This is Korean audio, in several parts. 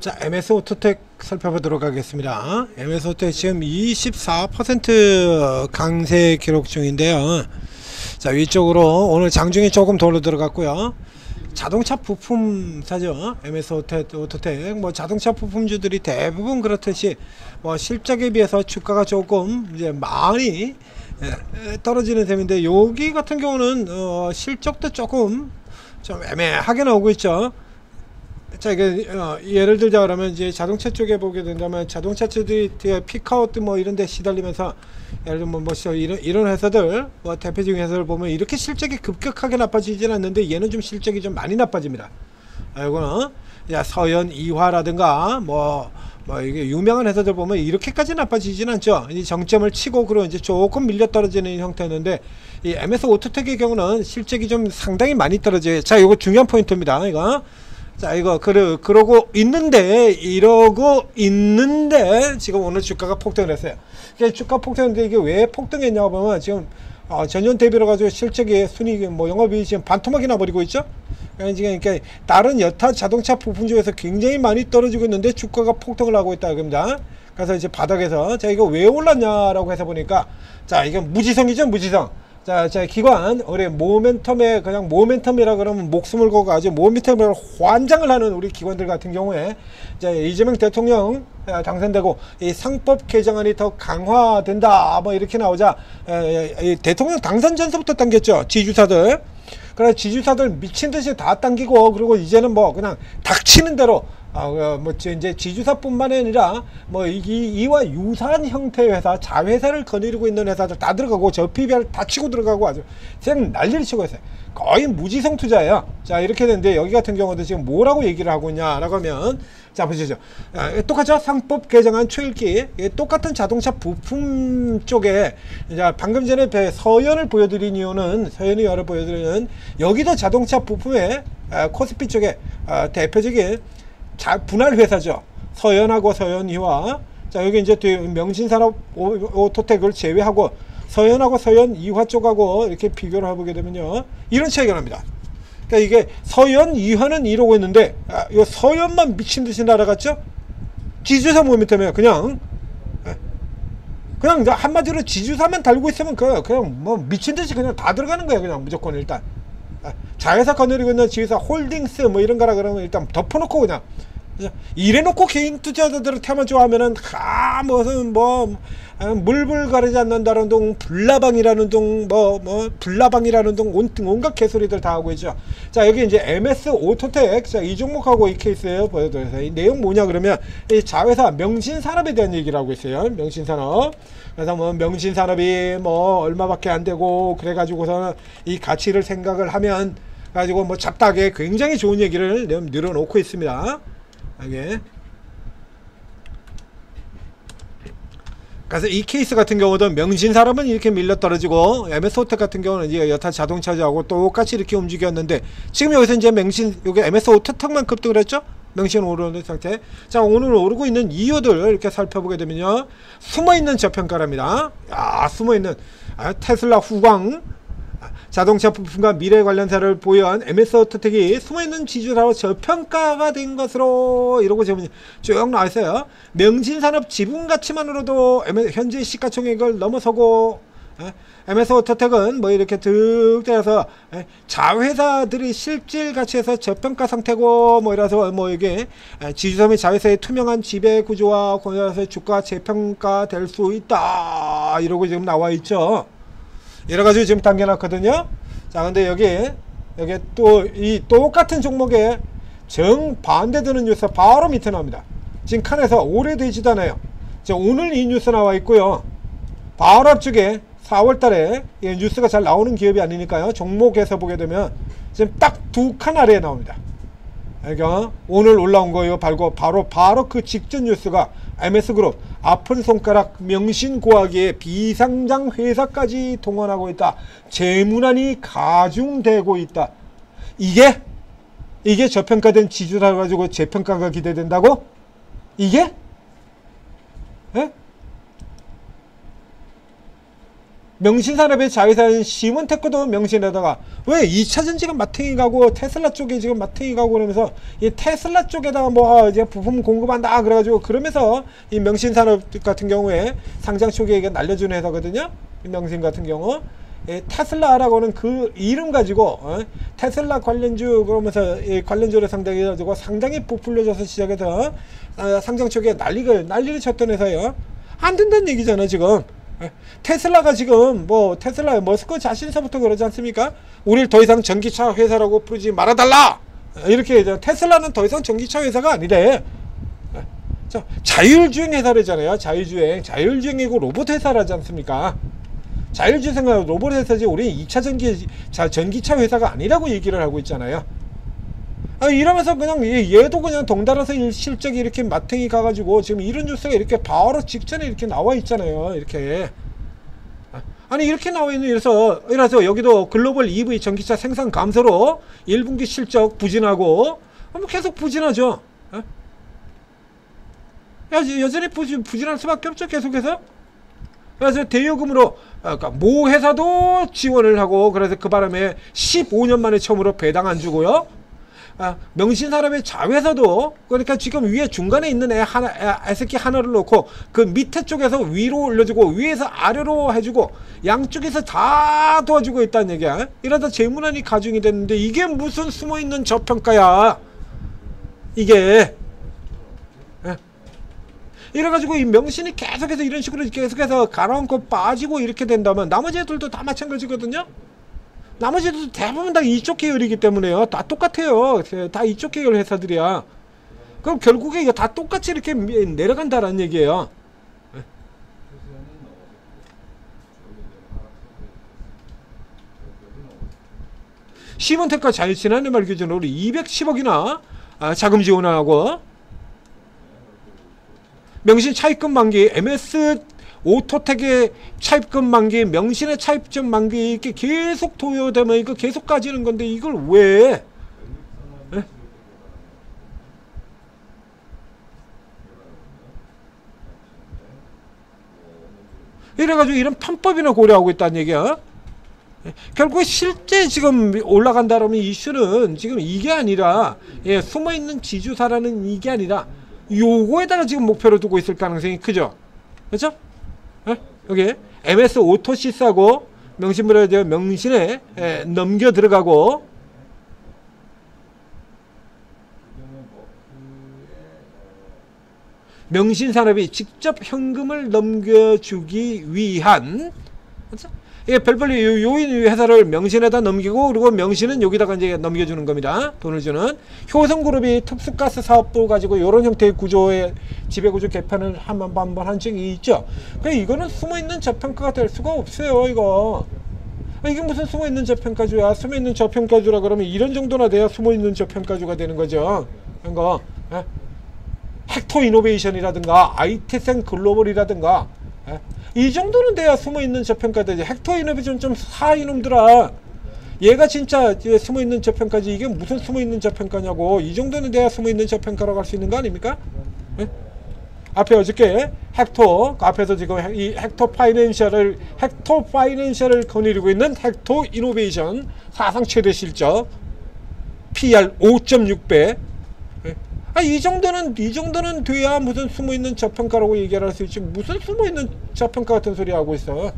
자, MS 오토텍 살펴보도록 하겠습니다. MS 오토텍 지금 24% 강세 기록 중인데요. 자, 위쪽으로 오늘 장중에 조금 돌로 들어갔고요. 자동차 부품사죠. MS 오토텍. 뭐 자동차 부품주들이 대부분 그렇듯이 뭐 실적에 비해서 주가가 조금 이제 많이 떨어지는 셈인데, 여기 같은 경우는 실적도 조금 좀 애매하게 나오고 있죠. 자, 이게 예를 들자 그러면 이제 자동차 쪽에 보게 된다면 자동차 쪽들이 피크아웃 뭐 이런 데 시달리면서, 예를 들면 뭐 이런 회사들, 뭐 대표적인 회사를 보면 이렇게 실적이 급격하게 나빠지진 않는데 얘는 좀 실적이 좀 많이 나빠집니다. 이거는 서현 이화라든가 뭐 이게 유명한 회사들 보면 이렇게까지 나빠지진 않죠. 이 정점을 치고 그러고 이제 조금 밀려 떨어지는 형태였는데, 이 MS 오토텍의 경우는 실적이 좀 상당히 많이 떨어져요. 자, 이거 중요한 포인트입니다. 이거. 자, 이거 이러고 있는데 지금 오늘 주가가 폭등을 했어요. 이게 주가 폭등인데 이게 왜 폭등했냐고 보면, 지금 전년 대비로 가지고 실적이 순이익 뭐 영업이익이 지금 반토막이 나버리고 있죠. 그러니까 다른 여타 자동차 부품주에서 굉장히 많이 떨어지고 있는데 주가가 폭등을 하고 있다 겁니다. 그래서 이제 바닥에서, 자, 이거 왜 올랐냐라고 해서 보니까, 자, 이게 무지성이죠, 무지성. 자, 기관, 우리 모멘텀에, 그냥 모멘텀이라 그러면 목숨을 걸고 아주 모멘텀으로 환장을 하는 우리 기관들 같은 경우에, 이제 이재명 대통령 당선되고 이 상법 개정안이 더 강화된다, 뭐 이렇게 나오자, 대통령 당선 전서부터 당겼죠, 지주사들. 그래, 지주사들 미친듯이 다 당기고, 그리고 이제는 뭐 그냥 닥치는 대로, 뭐 이제 지주사뿐만 아니라 뭐 이와 유사한 형태의 회사, 자회사를 거느리고 있는 회사들 다 들어가고, 저 PBR 다 치고 들어가고 아주 그냥 난리를 치고 있어요. 거의 무지성 투자예요. 자, 이렇게 되는데 여기 같은 경우도 지금 뭐라고 얘기를 하고 있냐라고 하면, 자, 보시죠. 똑같죠? 상법 개정안 초읽기. 똑같은 자동차 부품 쪽에, 이제 방금 전에 서현을 보여드린 이유는, 여기도 자동차 부품의 코스피 쪽에 대표적인 분할 회사죠. 서현하고 서현이화. 자, 여기 이제 명신산업 오토텍을 제외하고 서현하고 서현이화 쪽하고 이렇게 비교를 해보게 되면요, 이런 차이가 납니다. 그러니까 이게 서현 이화는 이러고 있는데, 이 서현만 미친듯이 날아갔죠. 지주사 모멘텀에 그냥 한마디로 지주사만 달고 있으면 그냥 뭐 미친듯이 그냥 다 들어가는 거예요. 그냥 무조건 일단 자회사 거느리고 있는 지회사 홀딩스 뭐 이런 거라 그러면 일단 덮어놓고, 그냥 이래놓고 개인 투자자들을 태만 좋아하면은 무슨 물불 가리지 않는다는 둥, 불나방이라는 둥, 불나방이라는 둥, 온갖 개소리들 다 하고 있죠. 자, 여기 이제 MS 오토텍, 자, 이 종목하고 이 케이스예요. 보여드려서 이 내용 뭐냐 그러면, 이 자회사 명신산업에 대한 얘기를 하고 있어요. 명신산업. 그래서 뭐 명신산업이 뭐 얼마밖에 안 되고 그래가지고서는 이 가치를 생각을 하면 가지고 뭐 잡다하게 굉장히 좋은 얘기를 늘어놓고 있습니다. 이게. 그래서 이 케이스 같은 경우도 명신산업은 이렇게 밀려 떨어지고, MS 오토텍 같은 경우는 이제 여타 자동차하고 똑같이 이렇게 움직였는데, 지금 여기서 이제 여기 MS 오토텍만 급등을 했죠. 명신 오르는 상태. 자, 오늘 오르고 있는 이유들 이렇게 살펴보게 되면요, 숨어있는 저평가랍니다. 숨어있는 테슬라, 후광, 자동차 부품과 미래 관련사를 보유한 MS 오토텍이 숨어있는 지주사로 저평가가 된 것으로, 이러고 지금 쭉 나와있어요. 명신산업 지분가치만으로도 현재 시가총액을 넘어서고, MS 오토텍은 뭐 이렇게 득 떼어서 자회사들이 실질 가치에서 저평가 상태고, 뭐 이래서 뭐 이게 지주사 및 자회사의 투명한 지배 구조와 관련해서 주가 재평가 될 수 있다, 이러고 지금 나와 있죠. 여러가지 지금 당겨놨거든요. 자, 근데 여기 또 이 똑같은 종목에 정반대되는 뉴스 바로 밑에 나옵니다. 지금 칸에서 오래되지도 않아요. 자, 오늘 이 뉴스 나와 있고요. 바로 앞쪽에 4월달에 뉴스가 잘 나오는 기업이 아니니까요, 종목에서 보게 되면 지금 딱 두 칸 아래에 나옵니다. 그러니까 오늘 올라온 거예요. 바로 그 직전 뉴스가 MS그룹 아픈 손가락 명신고하기에 비상장 회사까지 동원하고 있다. 재문안이 가중되고 있다. 이게 저평가된 지주라 가지고 재평가가 기대된다고? 이게? 예? 명신산업의 자회사인 시몬테크도 명신에다가 왜 2차 전지가 마탱이 가고 테슬라 쪽에 지금 마탱이 가고 그러면서 이 테슬라 쪽에다가 뭐 이제 부품 공급한다 그래가지고 그러면서 이 명신산업 같은 경우에 상장 초기에 이게 날려주는 회사거든요. 이 명신 같은 경우 테슬라라고는 그 이름 가지고 테슬라 관련주 그러면서 이 관련주를 상당히 가지고 상당히 부풀려져서 시작해서 상장 초기에 난리를 쳤던 회사예요. 안 된다는 얘기잖아 지금. 테슬라가 지금 뭐 테슬라 머스크 자신서부터 그러지 않습니까? 우리를 더 이상 전기차 회사라고 부르지 말아달라 이렇게 테슬라는 더 이상 전기차 회사가 아니래. 자율주행 회사라잖아요. 자율주행이고 로봇 회사라지 않습니까? 자율주행은 로봇 회사지 우리 2차 전기차 회사가 아니라고 얘기를 하고 있잖아요. 이러면서 그냥 얘도 그냥 덩달아서 실적이 이렇게 마탱이 가가지고 지금 이런 뉴스가 이렇게 바로 직전에 이렇게 나와 있잖아요. 이렇게 아니 이렇게 나와 있는 이래서 여기도 글로벌 EV 전기차 생산 감소로 1분기 실적 부진하고 계속 부진하죠. 여전히 부진할 수밖에 없죠. 계속해서. 그래서 대여금으로 그러니까 모 회사도 지원을 하고 그래서 그 바람에 15년 만에 처음으로 배당 안 주고요. 명신산업의 자회사도 그러니까 지금 위에 중간에 있는 애새끼 하나를 놓고 그 밑에 쪽에서 위로 올려주고 위에서 아래로 해주고 양쪽에서 다 도와주고 있다는 얘기야. 이러다 재무난이 가중이 됐는데 이게 무슨 숨어있는 저평가야 이게. 이래가지고 이 명신이 계속해서 이런 식으로 계속해서 가라앉고 빠지고 이렇게 된다면 나머지 애들도 다 마찬가지거든요. 나머지도 대부분 다 이쪽 계열이기 때문에요. 다 똑같아요. 다 이쪽 계열 회사들이야. 그럼 결국에 이거 다 똑같이 이렇게 내려간다라는 얘기예요. 시몬테크가 지난해 말 기준으로 210억이나 자금 지원을 하고 명신 차입금 만기 MS 오토텍의 차입금 만기, 명신의 차입금 만기 이렇게 계속 도요되면 이거 계속 까지는 건데 이걸 왜? 에? 이래가지고 이런 편법이나 고려하고 있다는 얘기야. 결국에 실제 지금 올라간다 그러면 이슈는 지금 이게 아니라 숨어있는 지주사라는 이게 아니라 요거에다가 지금 목표를 두고 있을 가능성이 크죠. 그렇죠? 여기 MS 오토시스하고 명신에 넘겨 들어가고 명신산업이 직접 현금을 넘겨주기 위한 그렇죠? 별벌리 요인 회사를 명신에다 넘기고 그리고 명신은 여기다가 이제 넘겨주는 겁니다. 돈을 주는 효성그룹이 특수가스 사업부 가지고 이런 형태의 구조의 지배구조 개편을 한번 한 적이 있죠. 그러니까 이거는 숨어있는 저평가가 될 수가 없어요. 이게 무슨 숨어있는 저평가주야. 숨어있는 저평가주라 그러면 이런 정도나 돼야 숨어있는 저평가주가 되는 거죠. 그런 거 헥토 이노베이션이라든가 IT생 글로벌이라든가 이 정도는 돼야 숨어있는 저평가되지. 헥토 이노베이션 좀 사 이놈들아. 얘가 진짜 숨어있는 저평가지. 이게 무슨 숨어있는 저평가냐고. 이 정도는 돼야 숨어있는 저평가라고 할 수 있는 거 아닙니까? 앞에 어저께 헥토 앞에서 지금 이 헥토 파이낸셜을 거느리고 있는 헥토 이노베이션 사상 최대 실적 PR 5.6배. 이 정도는 돼야 무슨 숨어있는 저평가라고 얘기를 할 수 있지. 무슨 숨어있는 저평가 같은 소리 하고 있어.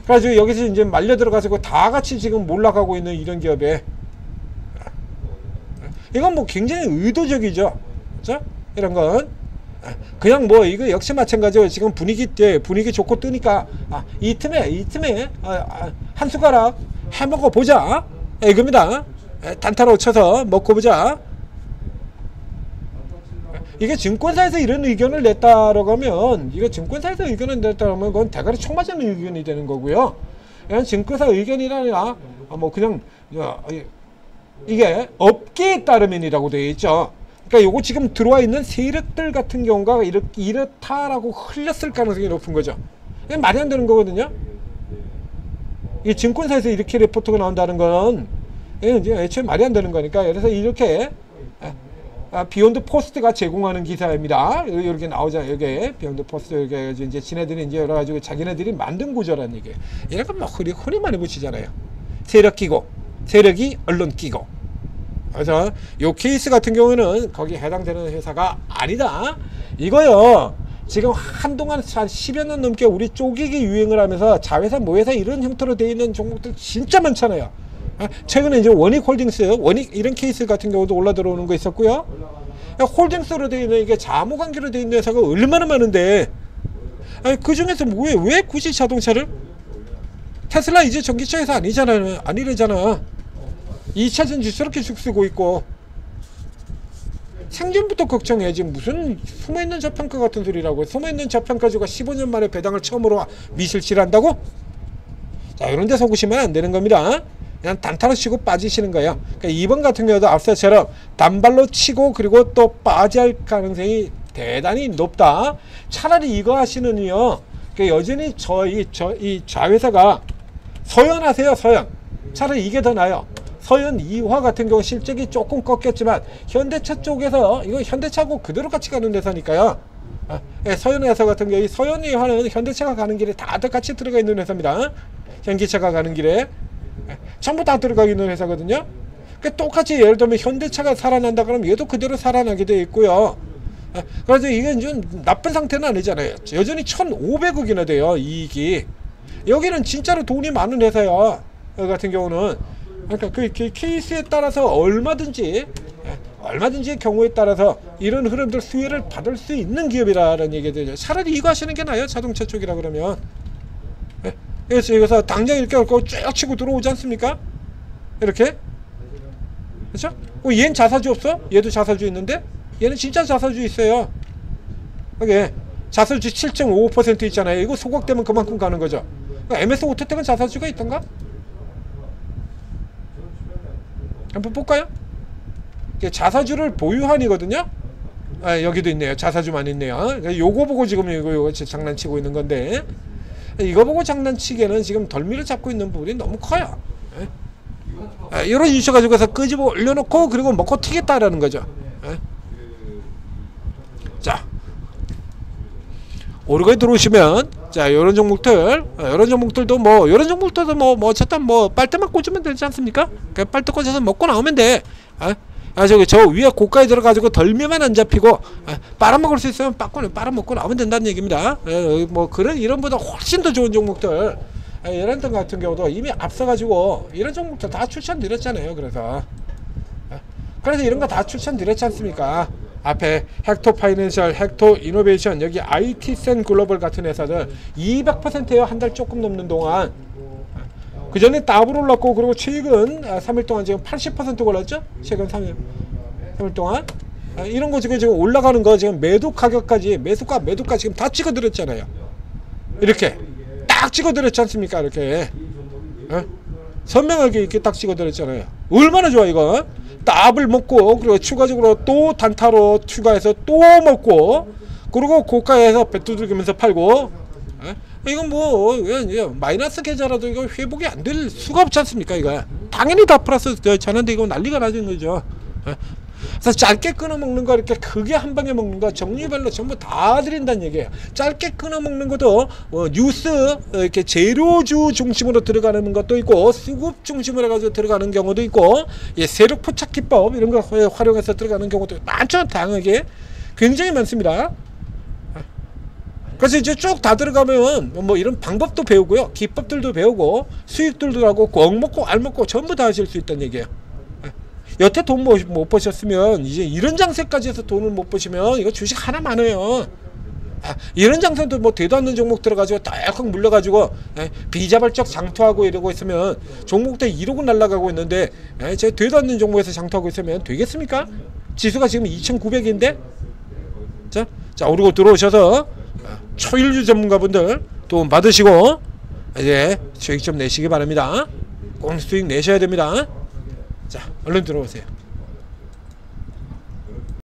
그래가지고 여기서 이제 말려 들어가지고 다 같이 지금 몰락하고 있는 이런 기업에 이건 뭐 굉장히 의도적이죠. 그렇죠? 이런 건 그냥 뭐 이거 역시 마찬가지로 지금 분위기 좋고 뜨니까 이 틈에 한 숟가락 해먹어 보자 이겁니다. 단타로 쳐서 먹고 보자. 이게 증권사에서 이런 의견을 냈다라고 하면 그건 대가리 총 맞는 의견이 되는 거고요. 이건 증권사 의견이 아니라 뭐 그냥 이게 업계에 따르면이라고 되어 있죠. 그러니까 요거 지금 들어와 있는 세력들 같은 경우가 이렇다라고 흘렸을 가능성이 높은 거죠. 이게 말이 안 되는 거거든요. 이 증권사에서 이렇게 리포트가 나온다는 건 이제 애초에 말이 안 되는 거니까. 그래서 이렇게 비욘드 포스트가 제공하는 기사입니다. 이렇게 나오잖아요. 이게 비욘드 포스트 이렇게 이제 지네들이 이제 여러 가지 자기네들이 만든 구조라는 얘기예요. 이런 건 뭐 흔히 많이 붙이잖아요. 세력 끼고 세력이 언론 끼고. 그래서 요 케이스 같은 경우는 거기 해당되는 회사가 아니다. 이거요. 지금 한동안 한 10여 년 넘게 우리 쪼개기 유행을 하면서 자회사 모회사 이런 형태로 되어 있는 종목들 진짜 많잖아요. 최근에 이제 원익홀딩스, 원익 이런 케이스 같은 경우도 올라 들어오는 거 있었고요. 홀딩스로 되어 있는 이게 자무관계로 되어 있는 회사가 얼마나 많은데, 그 중에서 왜 굳이 자동차를? 테슬라 이제 전기차 회사 아니래잖아. 2차 전지 저렇게 쭉 쓰고 있고. 생전부터 걱정해야지 무슨 숨어있는 저평가 같은 소리라고. 숨어있는 저평가주가 15년 만에 배당을 처음으로 미실실한다고? 자, 이런 데 속으시면 안 되는 겁니다. 그냥 단타로 치고 빠지시는 거예요. 그러니까 2번 같은 경우도 앞서처럼 단발로 치고 그리고 또 빠질 가능성이 대단히 높다. 차라리 이거 하시는 이유요. 그러니까 여전히 이 좌회사가 서연하세요. 서연. 차라리 이게 더 나아요. 서연 2화 같은 경우 실적이 조금 꺾였지만 현대차 쪽에서 이거 현대차하고 그대로 같이 가는 회사니까요. 서연 회사 같은 경우 이 서연 2화는 현대차가 가는 길에 다들 같이 들어가 있는 회사입니다. 현기차가 가는 길에 전부 다 들어가 있는 회사거든요. 그러니까 똑같이 예를 들면 현대차가 살아난다 그러면 얘도 그대로 살아나게 되어 있고요. 그래서 이게 좀 나쁜 상태는 아니잖아요. 여전히 1,500억이나 돼요, 이익이. 여기는 진짜로 돈이 많은 회사야. 같은 경우는 그러니까 그 케이스에 따라서 얼마든지 경우에 따라서 이런 흐름들 수혜를 받을 수 있는 기업이라는 얘기가 되죠. 차라리 이거 하시는 게 나아요, 자동차 쪽이라 그러면. 그래서 여기서 당장 이렇게 쭉 치고 들어오지 않습니까? 이렇게. 그렇죠? 얘는 자사주 없어? 얘도 자사주 있는데? 얘는 진짜 자사주 있어요. 이게 자사주 7.55% 있잖아요. 이거 소각되면 그만큼 가는 거죠. MS 오토텍은 자사주가 있던가? 한번 볼까요? 자사주를 보유한이거든요. 여기도 있네요. 자사주만 있네요. 요거 보고 지금 이거 장난치고 있는 건데, 이거 보고 장난치기에는 지금 덜미를 잡고 있는 부분이 너무 커요. 이런 이슈 가지고서 끄집어 올려놓고 그리고 먹고 튀겠다라는 거죠. 자, 오르고에 들어오시면, 자, 이런 종목들도 어쨌든 빨대만 꽂으면 되지 않습니까? 그러니까 빨대 꽂아서 먹고 나오면 돼. 저 위에 고가에 들어가지고 덜미만 안 잡히고, 빨아먹을 수 있으면 빨아먹고 나오면 된다는 얘기입니다. 이런보다 훨씬 더 좋은 종목들, 이런 등 같은 경우도 이미 앞서가지고, 이런 종목들 다 추천드렸잖아요. 그래서 이런 거 다 추천드렸지 않습니까? 앞에 헥토 파이낸셜, 헥토 이노베이션, 여기 IT센 글로벌 같은 회사들 200%예요. 한 달 조금 넘는 동안. 그 전에 더블 올랐고, 그리고 최근 3일 동안 지금 80% 올랐죠? 최근 3일 동안. 이런 거 지금 올라가는 거 지금 매도 가격까지, 매수가 매도가 지금 다 찍어드렸잖아요. 이렇게 딱 찍어드렸지 않습니까? 이렇게 선명하게 이렇게 딱 찍어드렸잖아요. 얼마나 좋아 이거. 더블 먹고, 그리고 추가적으로 또 단타로 추가해서 또 먹고, 그리고 고가에서 배 두들기면서 팔고. 이건 마이너스 계좌라도 이거 회복이 안 될 수가 없지 않습니까? 이거 당연히 다 플러스 전환돼 이거 난리가 나는 거죠. 그래서 짧게 끊어 먹는 거, 이렇게 크게 한 방에 먹는 거, 종류별로 전부 다 드린다는 얘기예요. 짧게 끊어 먹는 것도 뉴스 이렇게 재료주 중심으로 들어가는 것도 있고, 수급 중심으로 해가지고 들어가는 경우도 있고, 세력 포착 기법 이런 거 활용해서 들어가는 경우도 많죠. 다양하게 굉장히 많습니다. 그래서 이제 쭉 다 들어가면 이런 방법도 배우고요, 기법들도 배우고, 수익들도 하고, 꼭 먹고 알 먹고 전부 다 하실 수 있다는 얘기예요. 여태 돈 못 버셨으면 이제 이런 장세까지 해서 돈을 못 버시면 이거 주식 하나 많아요. 이런 장세도 되도 않는 종목 들어가지고 딱 물려가지고 비자발적 장투하고 이러고 있으면 종목들 1억은 날라가고 있는데, 제가 되도 않는 종목에서 장투하고 있으면 되겠습니까? 지수가 지금 2,900인데. 자, 오르고 들어오셔서 초일주 전문가분들 도움 받으시고 이제 수익 좀 내시기 바랍니다. 꼭 수익 내셔야 됩니다. 자, 얼른 들어오세요.